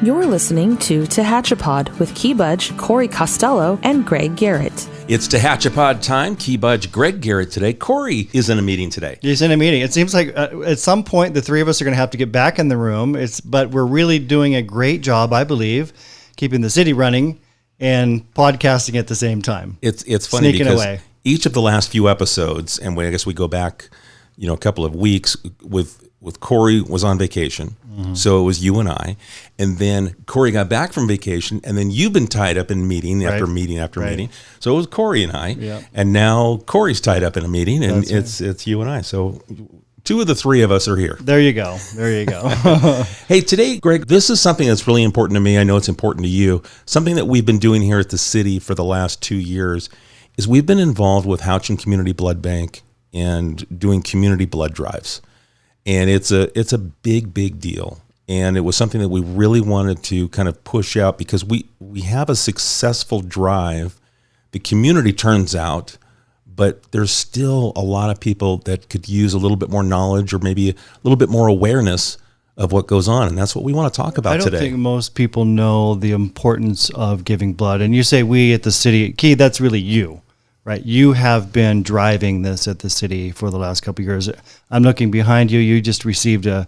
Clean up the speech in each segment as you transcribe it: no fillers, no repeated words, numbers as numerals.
You're listening to Tehachapod with Key Budge, Corey Costello, and Greg Garrett. It's Tehachapod time. Key Budge, Greg Garrett today. Corey is in a meeting today. He's in a meeting. It seems like at some point the three of us are going to have to get back in the room. But we're really doing a great job, I believe, keeping the city running and podcasting at the same time. It's funny Sneaking because away. Each of the last few episodes, and I guess we go back, a couple of weeks with Corey was on vacation. Mm-hmm. So it was you and I. And then Corey got back from vacation, and then you've been tied up in meeting after meeting after meeting. So it was Corey and I. Yep. And now Corey's tied up in a meeting, and it's you and I. So two of the three of us are here. There you go. Hey, today, Greg, this is something that's really important to me. I know it's important to you. Something that we've been doing here at the city for the last 2 years is we've been involved with Houchin Community Blood Bank and doing community blood drives. And it's a big, big deal. And it was something that we really wanted to kind of push out because we have a successful drive. The community turns out, but there's still a lot of people that could use a little bit more knowledge or maybe a little bit more awareness of what goes on. And that's what we want to talk about today. I don't think most people know the importance of giving blood. And you say we at the city, Key, that's really you. Right, you have been driving this at the city for the last couple of years. I'm looking behind you. You just received a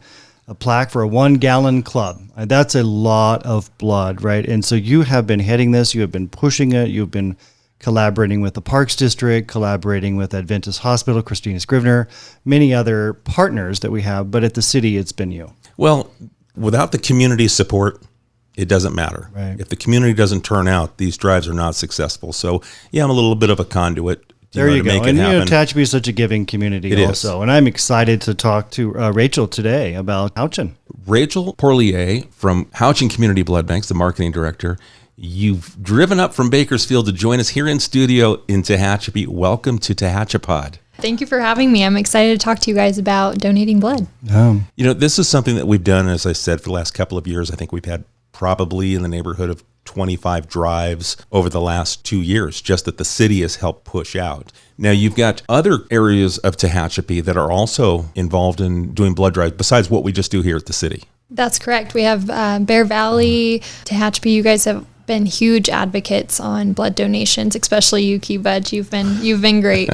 plaque for a 1 gallon club. That's a lot of blood, right? And so you have been heading this. You have been pushing it. You've been collaborating with the Parks District, collaborating with Adventist Hospital, Christina Scrivener, many other partners that we have. But at the city, it's been you. Well, without the community support, it doesn't matter. Right. If the community doesn't turn out, these drives are not successful. So, yeah, I'm a little bit of a conduit. There you go. Make And it happen. Tehachapi is such a giving community It also. is. And I'm excited to talk to Rachel today about Houchin. Rachel Porlier from Houchin Community Blood Banks, the marketing director. You've driven up from Bakersfield to join us here in studio in Tehachapi. Welcome to Tehachapod. Thank you for having me. I'm excited to talk to you guys about donating blood. This is something that we've done, as I said, for the last couple of years. I think we've had probably in the neighborhood of 25 drives over the last 2 years, just that the city has helped push out. Now, you've got other areas of Tehachapi that are also involved in doing blood drives besides what we just do here at the city. That's correct. We have Bear Valley, Tehachapi. You guys have been huge advocates on blood donations, especially you, Key Budge. You've been great.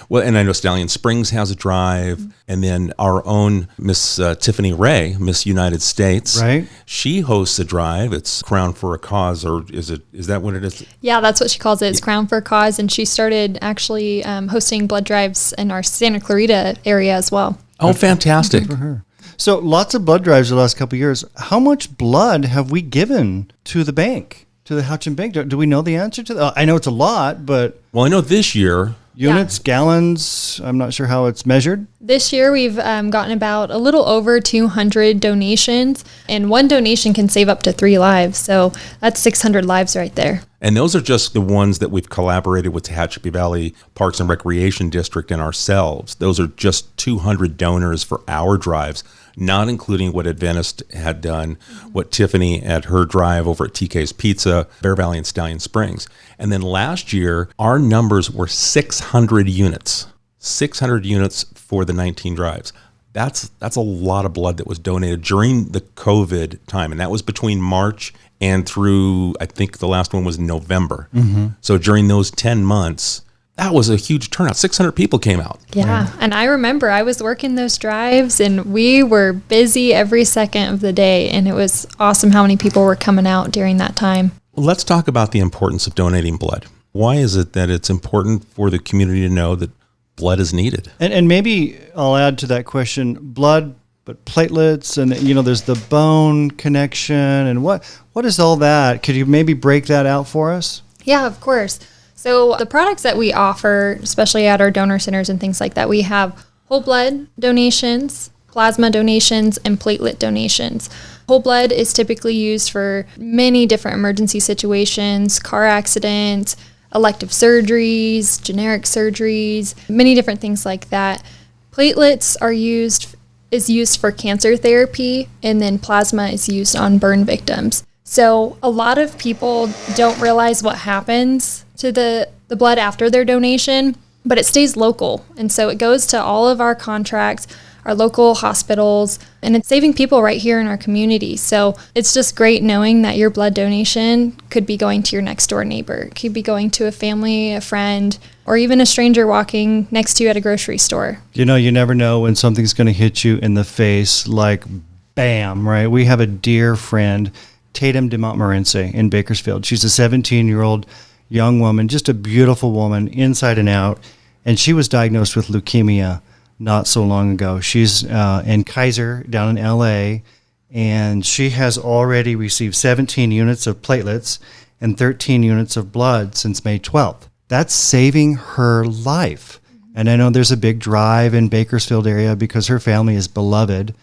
Well, and I know Stallion Springs has a drive, and then our own Miss Tiffany Ray, Miss United States, right? She hosts a drive. It's Crown for a Cause, or is that what it is? Yeah, that's what she calls it. It's Crown for a Cause, and she started actually hosting blood drives in our Santa Clarita area as well. Oh, fantastic! Good for her. So lots of blood drives the last couple of years. How much blood have we given to the bank, to the Houchin Bank? Do we know the answer to that? I know it's a lot, but well, I know this year. Units, gallons, I'm not sure how it's measured. This year we've gotten about a little over 200 donations, and one donation can save up to 3 lives. So that's 600 lives right there. And those are just the ones that we've collaborated with Tehachapi Valley Parks and Recreation District and ourselves. Those are just 200 donors for our drives, not including what Adventist had done, what Tiffany at her drive over at TK's Pizza, Bear Valley and Stallion Springs. And then last year, our numbers were 600 units. 600 units for the 19 drives. That's a lot of blood that was donated during the COVID time. And that was between March and through, I think the last one was November. Mm-hmm. So during those 10 months, that was a huge turnout. 600 people came out. Yeah. And I remember I was working those drives and we were busy every second of the day. And it was awesome how many people were coming out during that time. Well, let's talk about the importance of donating blood. Why is it that it's important for the community to know that blood is needed? And maybe I'll add to that question, blood, but platelets, and there's the bone connection, and what is all that? Could you maybe break that out for us? Yeah, of course. So the products that we offer, especially at our donor centers and things like that, we have whole blood donations, plasma donations, and platelet donations. Whole blood is typically used for many different emergency situations, car accidents, elective surgeries, generic surgeries, many different things like that. Platelets is used for cancer therapy, and then plasma is used on burn victims. So a lot of people don't realize what happens to the blood after their donation, but it stays local. And so it goes to all of our contracts. our local hospitals, and it's saving people right here in our community. So it's just great knowing that your blood donation could be going to your next door neighbor, it could be going to a family, a friend, or even a stranger walking next to you at a grocery store. You know, you never know when something's going to hit you in the face, like bam, right? We have a dear friend, Tatum de Montmorency in Bakersfield. She's a 17-year-old young woman, just a beautiful woman inside and out. And she was diagnosed with leukemia not so long ago. She's in Kaiser down in LA, and she has already received 17 units of platelets and 13 units of blood since May 12th. That's saving her life. And I know there's a big drive in Bakersfield area because her family is beloved.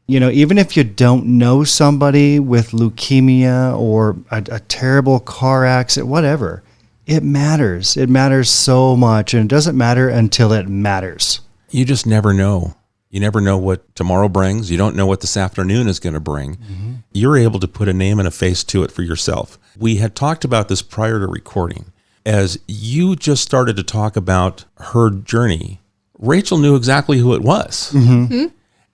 You know, even if you don't know somebody with leukemia or a terrible car accident, whatever, it matters. It matters so much, and it doesn't matter until it matters. You just never know. You never know what tomorrow brings. You don't know what this afternoon is going to bring. Mm-hmm. You're able to put a name and a face to it for yourself. We had talked about this prior to recording. As you just started to talk about her journey, Rachel knew exactly who it was. Mm-hmm. Mm-hmm.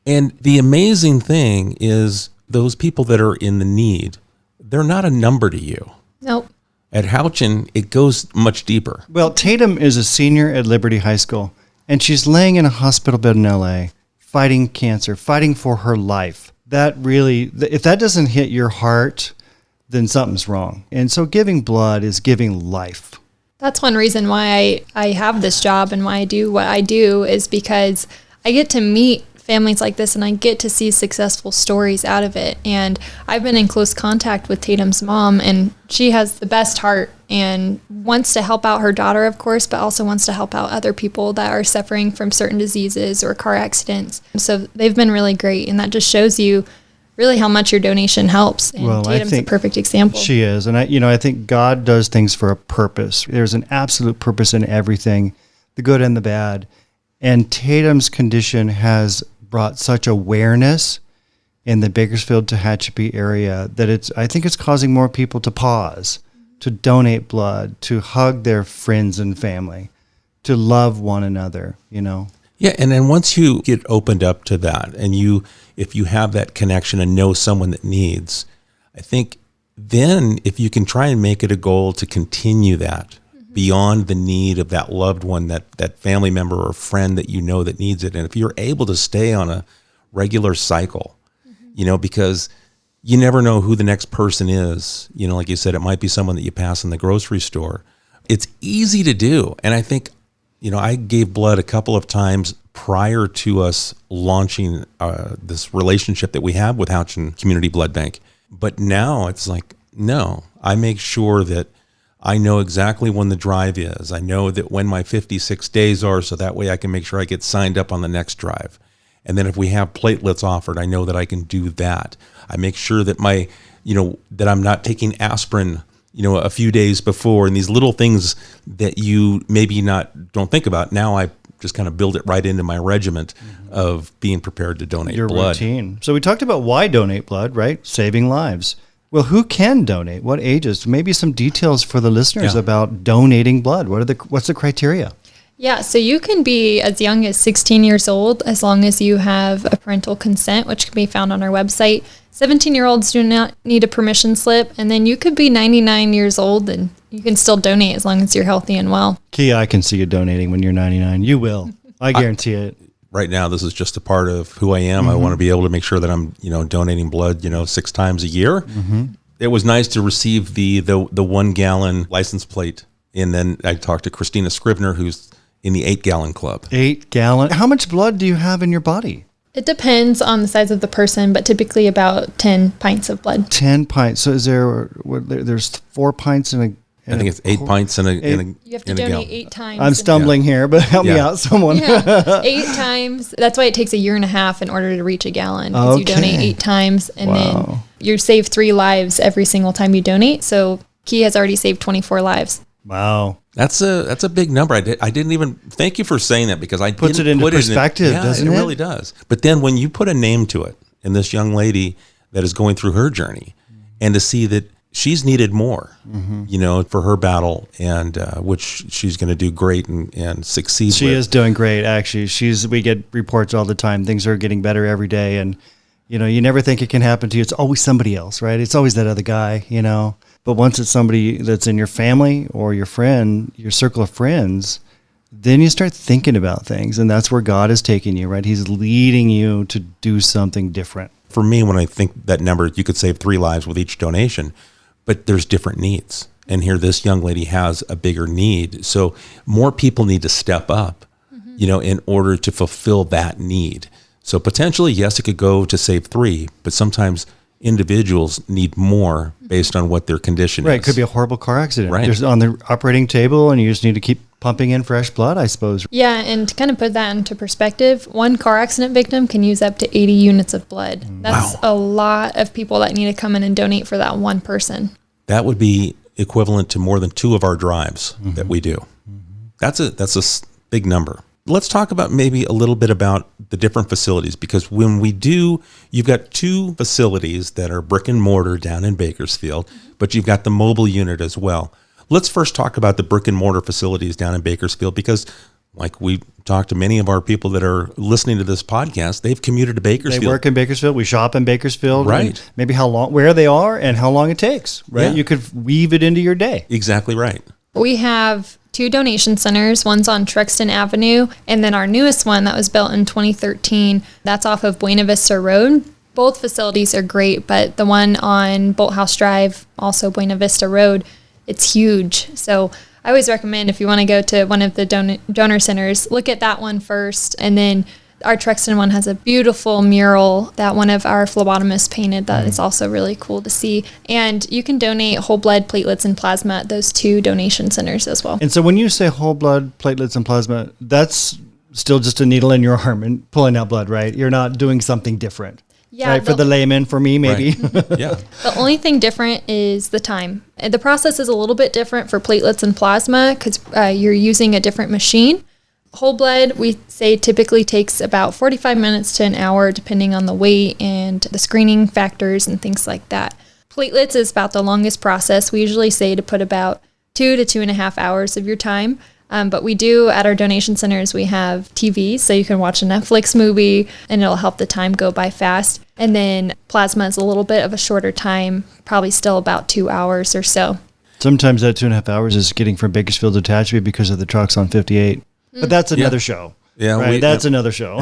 And the amazing thing is those people that are in the need, they're not a number to you. Nope. At Houchin, it goes much deeper. Well, Tatum is a senior at Liberty High School, and she's laying in a hospital bed in LA, fighting cancer, fighting for her life. That really, if that doesn't hit your heart, then something's wrong. And so giving blood is giving life. That's one reason why I have this job and why I do what I do, is because I get to meet families like this, and I get to see successful stories out of it. And I've been in close contact with Tatum's mom, and she has the best heart and wants to help out her daughter, of course, but also wants to help out other people that are suffering from certain diseases or car accidents. So they've been really great, and that just shows you really how much your donation helps. And well, Tatum's a perfect example. She is. And I think God does things for a purpose. There's an absolute purpose in everything, the good and the bad. And Tatum's condition has brought such awareness in the Bakersfield Tehachapi area that I think it's causing more people to pause, to donate blood, to hug their friends and family, to love one another, you know. Yeah, and then once you get opened up to that, and if you have that connection and know someone that needs, I think then if you can try and make it a goal to continue that beyond the need of that loved one, that family member or friend that you know that needs it. And if you're able to stay on a regular cycle, you know, because you never know who the next person is. You know, like you said, it might be someone that you pass in the grocery store. It's easy to do. And I think, you know, I gave blood a couple of times prior to us launching this relationship that we have with Houchin Community Blood Bank. But now it's like, no, I make sure that I know exactly when the drive is. I know that when my 56 days are, so that way I can make sure I get signed up on the next drive. And then if we have platelets offered, I know that I can do that. I make sure that that I'm not taking aspirin, you know, a few days before, and these little things that you maybe don't think about. Now I just kind of build it right into my regiment of being prepared to donate your blood. Routine. So we talked about why donate blood, right? Saving lives. Well, who can donate? What ages? Maybe some details for the listeners about donating blood. What's the criteria? Yeah, so you can be as young as 16 years old as long as you have a parental consent, which can be found on our website. 17-year-olds do not need a permission slip, and then you could be 99 years old and you can still donate as long as you're healthy and well. Key, I can see you donating when you're 99. You will. I guarantee it. Right now, this is just a part of who I am. I want to be able to make sure that I'm, you know, donating blood, 6 times a year. Mm-hmm. It was nice to receive the 1 gallon license plate. And then I talked to Christina Scrivener, who's in the 8 gallon club. 8 gallon. How much blood do you have in your body? It depends on the size of the person, but typically about 10 pints of blood. 10 pints. So is there's 4 pints in a... I think it's 8 pints in a You have to donate 8 times. I'm stumbling here, but help me out, someone. Yeah, 8 times. That's why it takes a year and a half in order to reach a gallon. Because you donate 8 times, and then you save 3 lives every single time you donate. So Key has already saved 24 lives. Wow. That's a big number. I didn't even thank you for saying that, because I puts didn't it into put perspective, doesn't it? It really does. But then when you put a name to it, and this young lady that is going through her journey, and to see that she's needed more, for her battle, and which she's going to do great and succeed. She is doing great, actually. We get reports all the time. Things are getting better every day, and you never think it can happen to you. It's always somebody else, right? It's always that other guy, But once it's somebody that's in your family or your friend, your circle of friends, then you start thinking about things, and that's where God is taking you, right? He's leading you to do something different. For me, when I think that number, you could save 3 lives with each donation, but there's different needs. And here this young lady has a bigger need. So more people need to step up, in order to fulfill that need. So potentially, yes, it could go to save 3, but sometimes individuals need more based on what their condition is. Right, it could be a horrible car accident. Right. You're on the operating table, and you just need to keep pumping in fresh blood, I suppose. Yeah, and to kind of put that into perspective, one car accident victim can use up to 80 units of blood. That's a lot of people that need to come in and donate for that one person. That would be equivalent to more than 2 of our drives that we do. That's a big number. Let's talk about maybe a little bit about the different facilities, because when we do, you've got 2 facilities that are brick and mortar down in Bakersfield, but you've got the mobile unit as well. Let's first talk about the brick and mortar facilities down in Bakersfield, because like we talked to many of our people that are listening to this podcast, they've commuted to Bakersfield. They work in Bakersfield. We shop in Bakersfield. Right. Maybe where they are and how long it takes, right? Yeah. You could weave it into your day. Exactly right. We have 2 donation centers. One's on Truxton Avenue, and then our newest one that was built in 2013, that's off of Buena Vista Road. Both facilities are great, but the one on Bolthouse Drive, also Buena Vista Road, it's huge. So I always recommend, if you want to go to one of the donor centers, look at that one first. And then our Truxton one has a beautiful mural that one of our phlebotomists painted that is also really cool to see. And you can donate whole blood, platelets, and plasma at those 2 donation centers as well. And so when you say whole blood, platelets, and plasma, that's still just a needle in your arm and pulling out blood, right? You're not doing something different. Yeah, right? For the layman, for me, maybe. Right. Yeah. The only thing different is the time. And the process is a little bit different for platelets and plasma because you're using a different machine. Whole blood, we say, typically takes about 45 minutes to an hour, depending on the weight and the screening factors and things like that. Platelets is about the longest process. We usually say to put about 2 to 2.5 hours of your time. But we do, at our donation centers, we have TVs, so you can watch a Netflix movie, and it'll help the time go by fast. And then plasma is a little bit of a shorter time, probably still about 2 hours or so. Sometimes that 2.5 hours is getting from Bakersfield to Tehachapi because of the trucks on 58. But that's another show. Yeah, right? That's another show.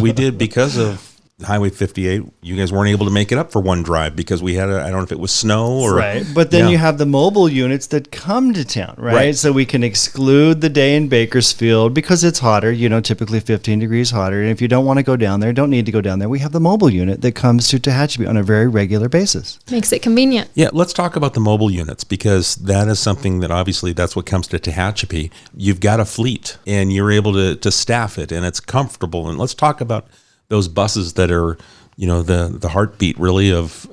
we did, because of Highway 58, you guys weren't able to make it up for one drive because we had, I don't know if it was snow or... Right, but then you have the mobile units that come to town, right? So we can exclude the day in Bakersfield because it's hotter, typically 15 degrees hotter. And if you don't want to go down there, don't need to go down there, we have the mobile unit that comes to Tehachapi on a very regular basis. Makes it convenient. Yeah, let's talk about the mobile units, because that is something that obviously that's what comes to Tehachapi. You've got a fleet and you're able to staff it, and it's comfortable. And let's talk about those buses that are, the heartbeat really of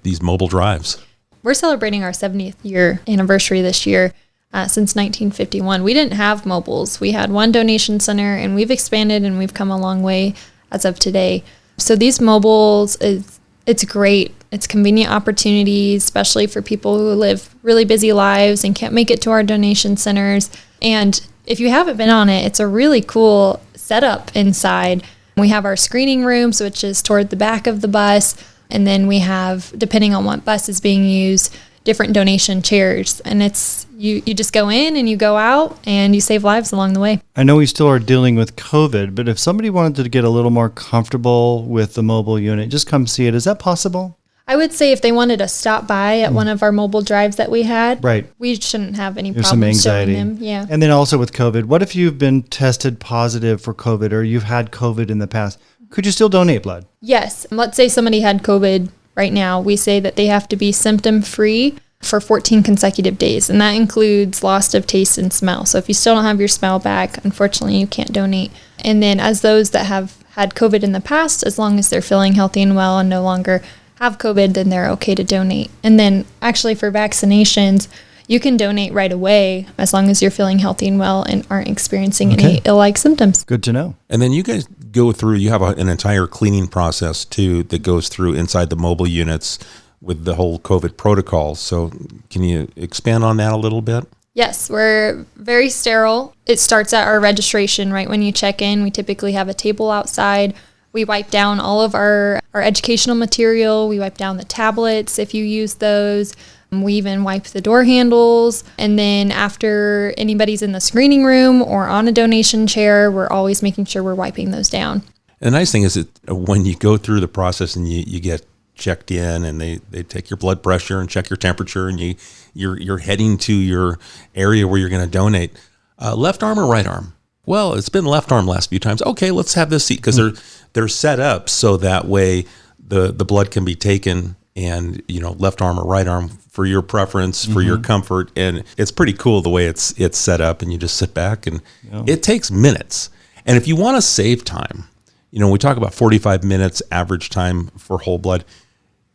these mobile drives. We're celebrating our 70th year anniversary this year. Since 1951. We didn't have mobiles. We had one donation center, and we've expanded and we've come a long way as of today. So these mobiles, it's great. It's convenient opportunities, especially for people who live really busy lives and can't make it to our donation centers. And if you haven't been on it, it's a really cool setup inside. We have our screening rooms, which is toward the back of the bus. And then we have, depending on what bus is being used, different donation chairs. And it's you just go in and you go out and you save lives along the way. I know we still are dealing with COVID, but if somebody wanted to get a little more comfortable with the mobile unit, just come see it. Is that possible? I would say if they wanted to stop by at one of our mobile drives that we had, right, we shouldn't have any There's problems some anxiety. showing them. Yeah. And then also with COVID, what if you've been tested positive for COVID or you've had COVID in the past? Could you still donate blood? Yes. Let's say somebody had COVID right now. We say that they have to be symptom-free for 14 consecutive days, and that includes loss of taste and smell. So if you still don't have your smell back, unfortunately, you can't donate. And then as those that have had COVID in the past, as long as they're feeling healthy and well and no longer have COVID, then they're okay to donate. And then actually for vaccinations, you can donate right away as long as you're feeling healthy and well and aren't experiencing any ill-like symptoms. Good to know. And then you guys go through, you have an entire cleaning process too that goes through inside the mobile units with the whole COVID protocol. So can you expand on that a little bit? Yes, we're very sterile. It starts at our registration, right when you check in. We typically have a table outside. We wipe down all of our educational material. We wipe down the tablets if you use those. We even wipe the door handles. And then after anybody's in the screening room or on a donation chair, we're always making sure we're wiping those down. And the nice thing is that when you go through the process and you get checked in and they take your blood pressure and check your temperature and you're heading to your area where you're going to donate, left arm or right arm? Well, it's been left arm last few times. Okay, let's have this seat, because they're set up so that way the blood can be taken, and left arm or right arm for your preference, for your comfort. And it's pretty cool the way it's set up, and you just sit back and it takes minutes. And if you want to save time, we talk about 45 minutes average time for whole blood,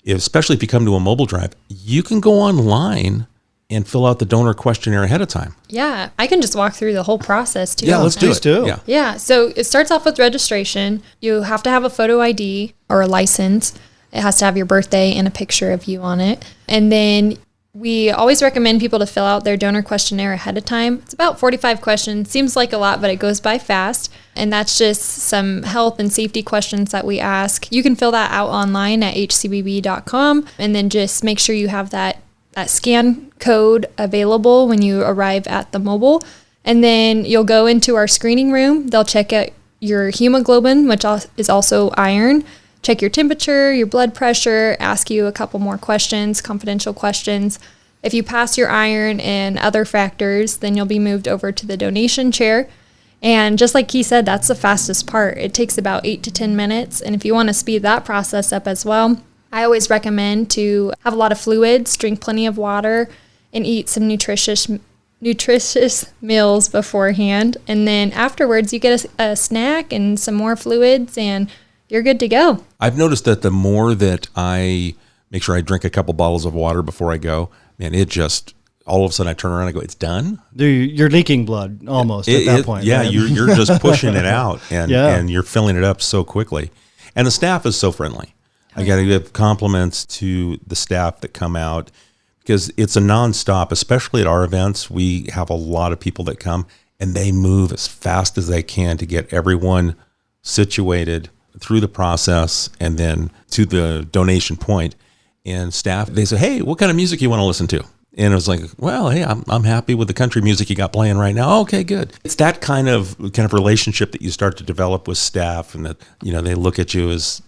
especially if you come to a mobile drive, you can go online and fill out the donor questionnaire ahead of time. Yeah, I can just walk through the whole process too. Yeah, let's do it. do. Yeah, so it starts off with registration. You have to have a photo ID or a license. It has to have your birthday and a picture of you on it. And then we always recommend people to fill out their donor questionnaire ahead of time. It's about 45 questions. Seems like a lot, but it goes by fast. And that's just some health and safety questions that we ask. You can fill that out online at hcbb.com, and then just make sure you have that scan code available when you arrive at the mobile. And then you'll go into our screening room. They'll check out your hemoglobin, which is also iron, check your temperature, your blood pressure, ask you a couple more questions, confidential questions. If you pass your iron and other factors, then you'll be moved over to the donation chair. And just like he said, that's the fastest part. It takes about 8 to 10 minutes. And if you want to speed that process up as well, I always recommend to have a lot of fluids, drink plenty of water, and eat some nutritious meals beforehand. And then afterwards, you get a snack and some more fluids, and you're good to go. I've noticed that the more that I make sure I drink a couple bottles of water before I go, man, it just, all of a sudden I turn around and I go, it's done? You're leaking blood almost at that point. Yeah, right? you're just pushing it out, and you're filling it up so quickly. And the staff is so friendly. I got to give compliments to the staff that come out, because it's a nonstop, especially at our events. We have a lot of people that come, and they move as fast as they can to get everyone situated through the process and then to the donation point. And staff, they say, hey, what kind of music you want to listen to? And it was like, well, hey, I'm happy with the country music you got playing right now. Okay, good. It's that kind of relationship that you start to develop with staff, and that, they look at you as,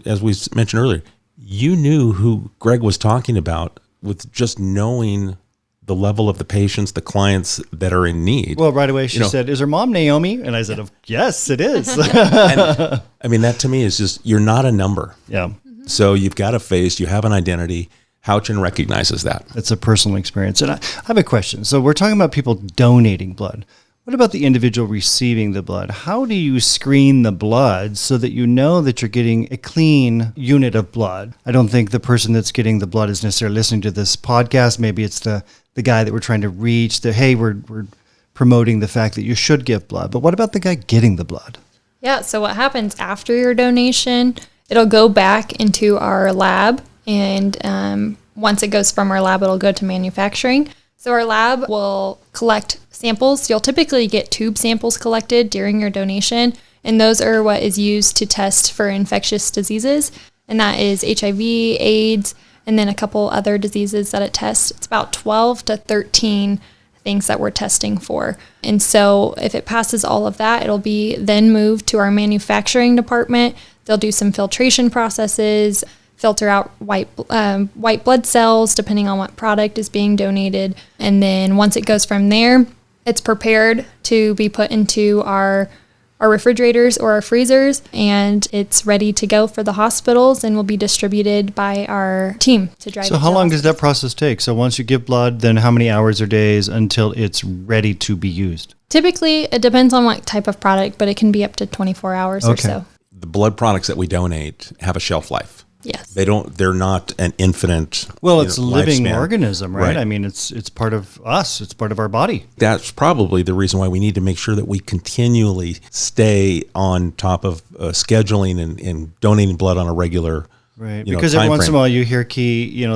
as we mentioned earlier, you knew who Greg was talking about with just knowing the level of the patients, the clients that are in need. Well, right away she said, is her mom Naomi? And I said, yes, it is. And, I mean, that to me is just, you're not a number. Yeah. So you've got a face, you have an identity. Houchin recognizes that. It's a personal experience. And I have a question. So we're talking about people donating blood. What about the individual receiving the blood? How do you screen the blood so that you know that you're getting a clean unit of blood? I don't think the person that's getting the blood is necessarily listening to this podcast. Maybe it's the guy that we're trying to reach, hey, we're promoting the fact that you should give blood. But what about the guy getting the blood? Yeah, so what happens after your donation, it'll go back into our lab. And once it goes from our lab, it'll go to manufacturing. So our lab will collect samples. You'll typically get tube samples collected during your donation, and those are what is used to test for infectious diseases, and that is HIV, AIDS, and then a couple other diseases that it tests. It's about 12 to 13 things that we're testing for. And so if it passes all of that, it'll be then moved to our manufacturing department. They'll do some filtration processes, filter out white blood cells depending on what product is being donated. And then once it goes from there, it's prepared to be put into our refrigerators or our freezers, and it's ready to go for the hospitals and will be distributed by our team to drive. So how long does that process take? So once you give blood, then how many hours or days until it's ready to be used? Typically, it depends on what type of product, but it can be up to 24 hours or so. The blood products that we donate have a shelf life. Yes. They're not an infinite. Well, it's a living lifespan. organism, right? I mean, it's part of us. It's part of our body. That's probably the reason why we need to make sure that we continually stay on top of scheduling and donating blood on a regular Right, you know, because every time once in frame. a while you hear,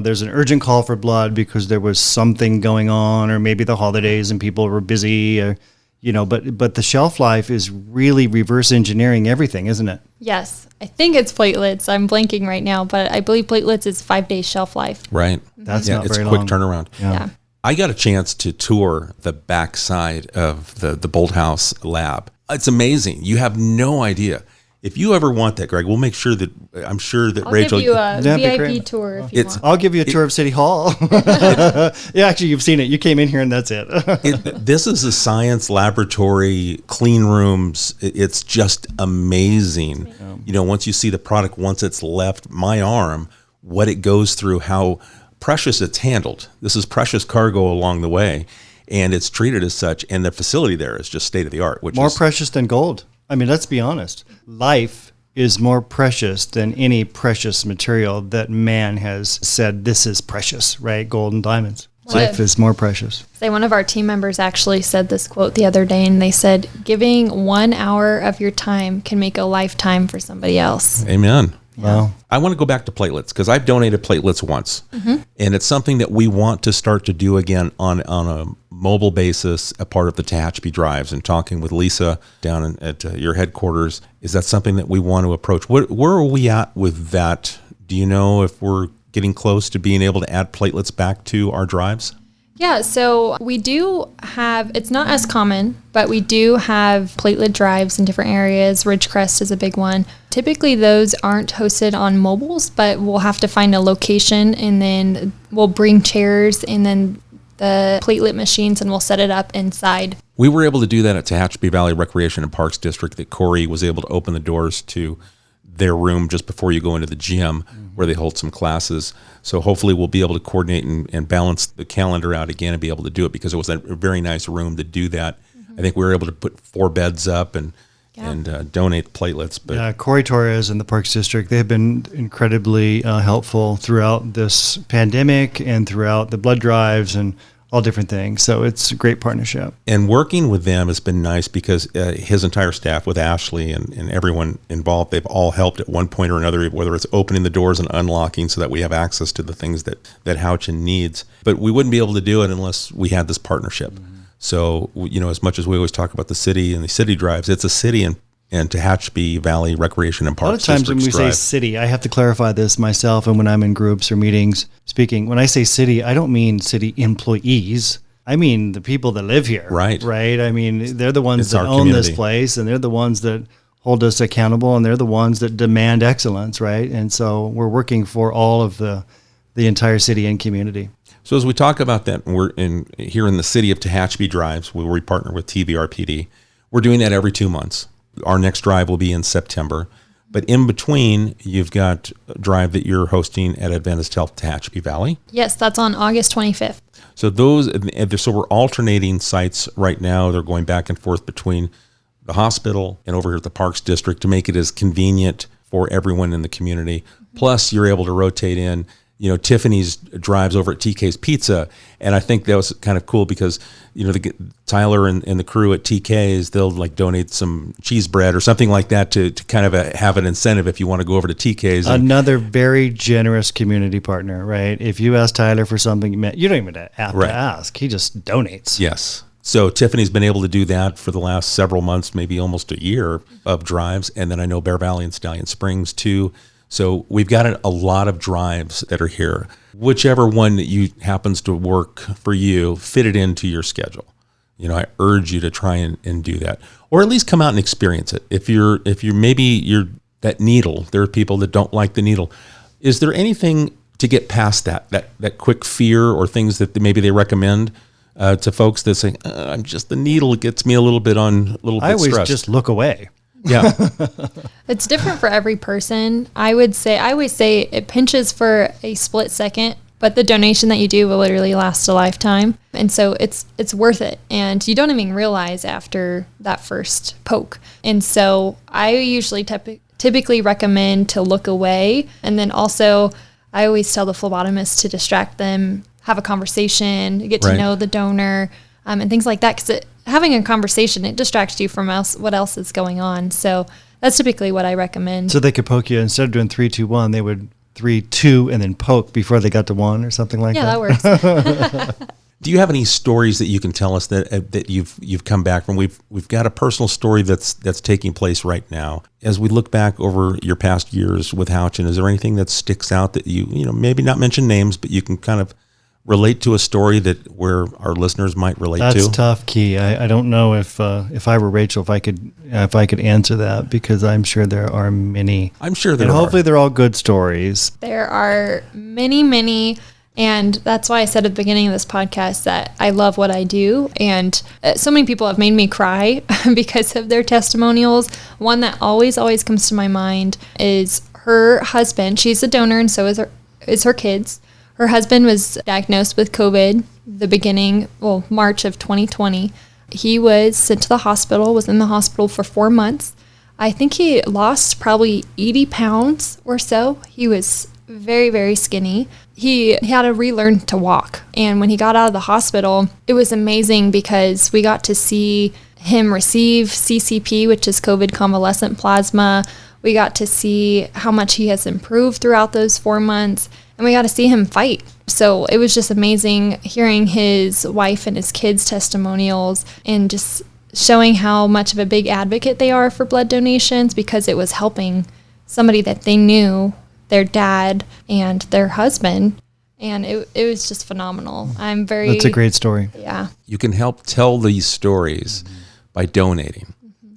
there's an urgent call for blood because there was something going on, or maybe the holidays and people were busy, or, but the shelf life is really reverse engineering everything, isn't it? Yes, I think it's platelets. I'm blanking right now, but I believe platelets is 5 days shelf life. Right. That's Yeah, not it's very quick long. turnaround. Yeah. I got a chance to tour the backside of the Bolthouse lab. It's amazing. You have no idea. If you ever want that, Greg, we'll make sure that I'm sure that I'll Rachel. give you a That'd be VIP great. tour if you It's- want. I'll give you a tour of City Hall. Yeah, actually, you've seen it. You came in here and that's it. This is a science laboratory, clean rooms. It's just amazing. Once you see the product, once it's left my arm, what it goes through, how precious it's handled. This is precious cargo along the way, and it's treated as such. And the facility there is just state of the art, which More is precious than gold. I mean, let's be honest. Life is more precious than any precious material that man has said this is precious, right? Gold and diamonds. Life is more precious. Say one of our team members actually said this quote the other day, and they said, "Giving 1 hour of your time can make a lifetime for somebody else." amen. Wow. I want to go back to platelets because I've donated platelets once, and it's something that we want to start to do again on a mobile basis, a part of the Tehachapi drives. And talking with Lisa down at your headquarters, is that something that we want to approach? Where are we at with that? Do you know if we're getting close to being able to add platelets back to our drives? Yeah, so we do have, it's not as common, but we do have platelet drives in different areas. Ridgecrest is a big one. Typically, those aren't hosted on mobiles, but we'll have to find a location, and then we'll bring chairs and then the platelet machines, and we'll set it up inside. We were able to do that at Tehachapi Valley Recreation and Parks District, that Corey was able to open the doors to their room just before you go into the gym where they hold some classes. So hopefully we'll be able to coordinate and balance the calendar out again and be able to do it, because it was a very nice room to do that. I think we were able to put 4 beds up and donate platelets. But Yeah, Corey Torres and the Parks District, they've been incredibly helpful throughout this pandemic and throughout the blood drives and all different things. So it's a great partnership. And working with them has been nice because his entire staff, with Ashley and everyone involved, they've all helped at one point or another, whether it's opening the doors and unlocking so that we have access to the things that Houchin needs. But we wouldn't be able to do it unless we had this partnership. So, as much as we always talk about the city and the city drives, it's a city and Tehachapi Valley Recreation and A lot Parks of times when we District's say drive. city, I have to clarify this myself, and when I'm in groups or meetings speaking, when I say city, I don't mean city employees. I mean the people that live here. Right. Right. I mean, they're the ones It's that our own this community. place, and they're the ones that hold us accountable, and they're the ones that demand excellence, right? And so we're working for all of the entire city and community. So as we talk about that, we're here in the city of Tehachapi drives, where we partner with TVRPD. We're doing that every 2 months. Our next drive will be in September. But in between, you've got a drive that you're hosting at Adventist Health Tehachapi Valley. Yes, that's on August 25th. So so we're alternating sites right now. They're going back and forth between the hospital and over here at the Parks District to make it as convenient for everyone in the community. Plus, you're able to rotate in. Tiffany's drives over at TK's Pizza. And I think that was kind of cool because, Tyler and the crew at TK's, they'll donate some cheese bread or something like that to kind of have an incentive if you want to go over to TK's. Another very generous community partner, right? If you ask Tyler for something, you don't even have Right. to ask. He just donates. Yes. So Tiffany's been able to do that for the last several months, maybe almost a year of drives. And then I know Bear Valley and Stallion Springs too. So we've got a lot of drives that are here. Whichever one that happens to work for you, fit it into your schedule. I urge you to try and do that, or at least come out and experience it. If you're that needle, there are people that don't like the needle. Is there anything to get past that quick fear, or things that maybe they recommend to folks that say, I'm just, the needle gets me a little bit I always stressed? just look away. Yeah. It's different for every person. I always say it pinches for a split second, but the donation that you do will literally last a lifetime. And so it's worth it. And you don't even realize after that first poke. And so I usually typically recommend to look away. And then also I always tell the phlebotomist to distract them, have a conversation, get to Right. know the donor, and things like that. Because having a conversation, it distracts you from what else is going on. So that's typically what I recommend. So they could poke you, instead of doing 3, 2, 1, they would 3, 2, and then poke before they got to 1 or something like that. Yeah, that works. Do you have any stories that you can tell us that you've come back from? We've got a personal story that's taking place right now. As we look back over your past years with Houchin, is there anything that sticks out that you maybe not mention names, but you can kind of relate to a story that where our listeners might relate to? That's tough, Key. I don't know if I were Rachel, if I could answer that, because I'm sure there are many. I'm sure there and are. Hopefully they're all good stories. There are many, many. And that's why I said at the beginning of this podcast that I love what I do. And so many people have made me cry because of their testimonials. One that always comes to my mind is her husband. She's a donor, and so is her kids. Her husband was diagnosed with COVID March of 2020. He was sent to the hospital, was in the hospital for 4 months. I think he lost probably 80 pounds or so. He was very, very skinny. He had to relearn to walk. And when he got out of the hospital, it was amazing because we got to see him receive CCP, which is COVID convalescent plasma. We got to see how much he has improved throughout those 4 months. And we got to see him fight. So it was just amazing hearing his wife and his kids' testimonials and just showing how much of a big advocate they are for blood donations, because it was helping somebody that they knew, their dad and their husband, and it was just phenomenal. That's a great story. Yeah. You can help tell these stories by donating.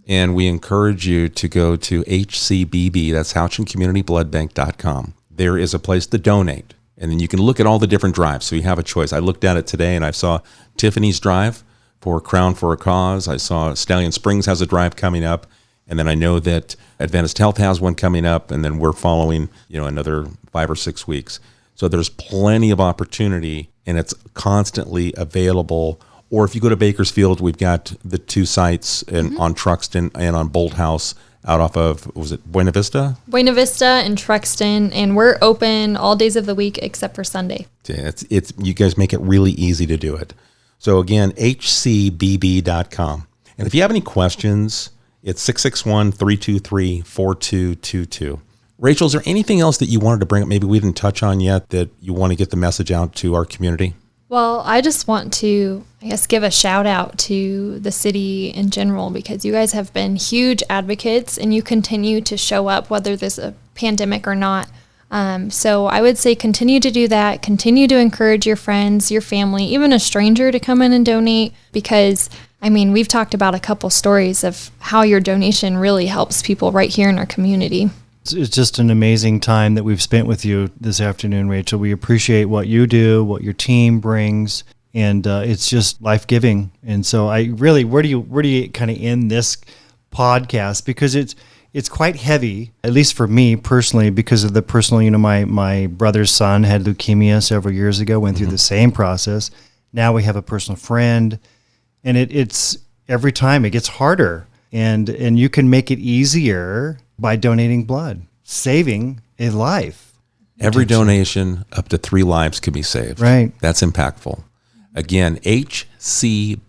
And we encourage you to go to HCBB, that's HouchinCommunityBloodBank.com. There is a place to donate, and then you can look at all the different drives. So you have a choice. I looked at it today, and I saw Tiffany's drive for Crown for a Cause. I saw Stallion Springs has a drive coming up. And then I know that Adventist Health has one coming up, and then we're following, another 5 or 6 weeks. So there's plenty of opportunity, and it's constantly available. Or if you go to Bakersfield, we've got the 2 sites on Truxton and on Bolt House out off of, was it Buena Vista? Buena Vista and Truxton, and we're open all days of the week except for Sunday. It's you guys make it really easy to do it. So again, HCBB.com. And if you have any questions, it's 661-323-4222. Rachel, is there anything else that you wanted to bring up, maybe we didn't touch on yet, that you want to get the message out to our community? Well, I just want to, give a shout out to the city in general, because you guys have been huge advocates and you continue to show up whether there's a pandemic or not. So I would say continue to do that. Continue to encourage your friends, your family, even a stranger to come in and donate, because we've talked about a couple stories of how your donation really helps people right here in our community. It's just an amazing time that we've spent with you this afternoon, Rachel. We appreciate what you do, what your team brings, and it's just life-giving. And so I really, where do you kind of end this podcast? Because it's quite heavy, at least for me personally, because of the personal, my brother's son had leukemia several years ago, went through the same process. Now we have a personal friend. And it's every time it gets harder, and you can make it easier by donating blood, saving a life. Every donation up to 3 lives can be saved. Right. That's impactful. Again, HCBB.com,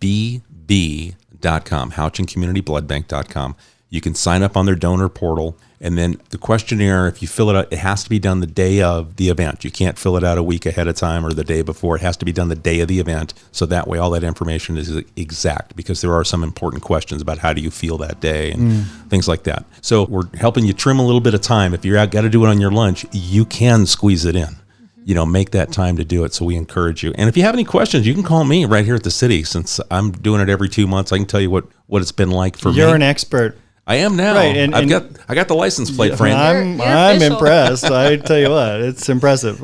HouchinCommunityBloodBank.com. You can sign up on their donor portal, and then the questionnaire, if you fill it out, it has to be done the day of the event. You can't fill it out a week ahead of time or the day before. It has to be done the day of the event, so that way all that information is exact, because there are some important questions about how do you feel that day and things like that. So we're helping you trim a little bit of time. If you're out, got to do it on your lunch, you can squeeze it in. Make that time to do it. So we encourage you. And if you have any questions, you can call me right here at the city. Since I'm doing it every 2 months, I can tell you what it's been like for me. You're an expert. I am now. Right, and I got the license plate framed. I'm impressed. I tell you what, it's impressive.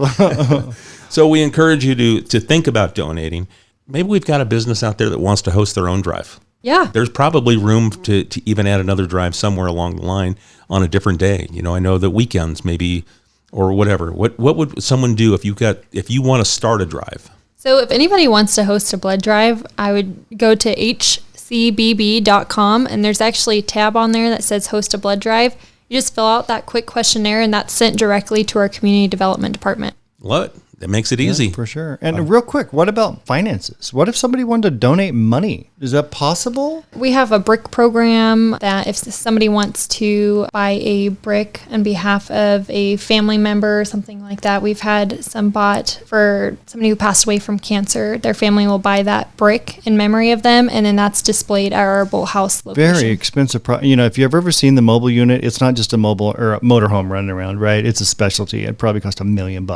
So we encourage you to think about donating. Maybe we've got a business out there that wants to host their own drive. Yeah. There's probably room to even add another drive somewhere along the line on a different day. I know that weekends maybe, or whatever. What would someone do if you want to start a drive? So if anybody wants to host a blood drive, I would go to HCBB.com, and there's actually a tab on there that says host a blood drive. You just fill out that quick questionnaire, and that's sent directly to our community development department. Love it. That makes it easy. For sure. And real quick, what about finances? What if somebody wanted to donate money? Is that possible? We have a brick program that if somebody wants to buy a brick on behalf of a family member or something like that, we've had some bought for somebody who passed away from cancer. Their family will buy that brick in memory of them, and then that's displayed at our boathouse location. Very expensive. If you've ever seen the mobile unit, it's not just a mobile or a motorhome running around, right? It's a specialty. It probably cost $1 million.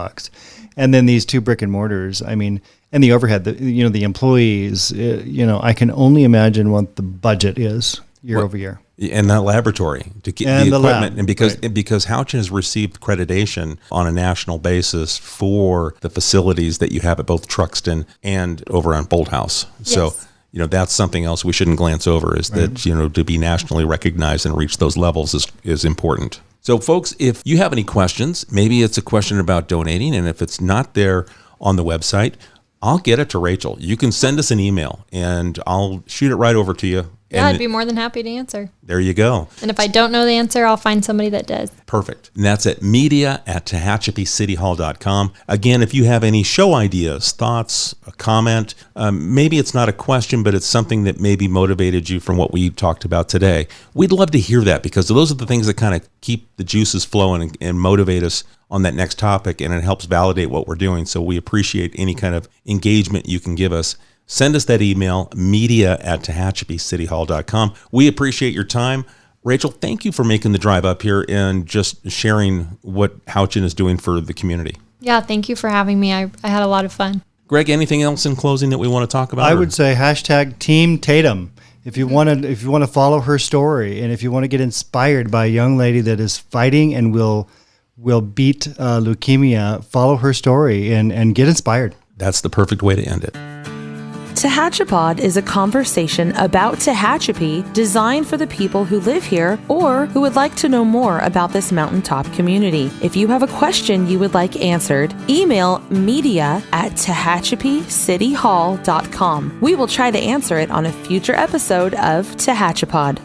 And then these 2 brick and mortars, and the overhead, the employees, I can only imagine what the budget is year over year. And that laboratory to get And the the equipment, lab, and because Houchin has received accreditation on a national basis for the facilities that you have at both Truxton and over on Bolthouse. So, that's something else we shouldn't glance over is that, to be nationally recognized and reach those levels is important. So, folks, if you have any questions, maybe it's a question about donating, and if it's not there on the website, I'll get it to Rachel. You can send us an email, and I'll shoot it right over to you. Yeah, I'd be more than happy to answer. There you go. And if I don't know the answer, I'll find somebody that does. Perfect. And that's at media@TehachapiCityHall.com. Again, if you have any show ideas, thoughts, a comment, maybe it's not a question, but it's something that maybe motivated you from what we talked about today. We'd love to hear that because those are the things that kind of keep the juices flowing and motivate us on that next topic, and it helps validate what we're doing. So we appreciate any kind of engagement you can give us. Send us that email, media@TehachapiCityHall.com. We appreciate your time. Rachel, thank you for making the drive up here and just sharing what Houchin is doing for the community. Yeah, thank you for having me. I had a lot of fun. Greg, anything else in closing that we want to talk about? I would say #Team Tatum. If you want to follow her story, and if you want to get inspired by a young lady that is fighting and will beat leukemia, follow her story and get inspired. That's the perfect way to end it. Tehachapod is a conversation about Tehachapi designed for the people who live here or who would like to know more about this mountaintop community. If you have a question you would like answered, email media@TehachapiCityHall.com. We will try to answer it on a future episode of Tehachapod.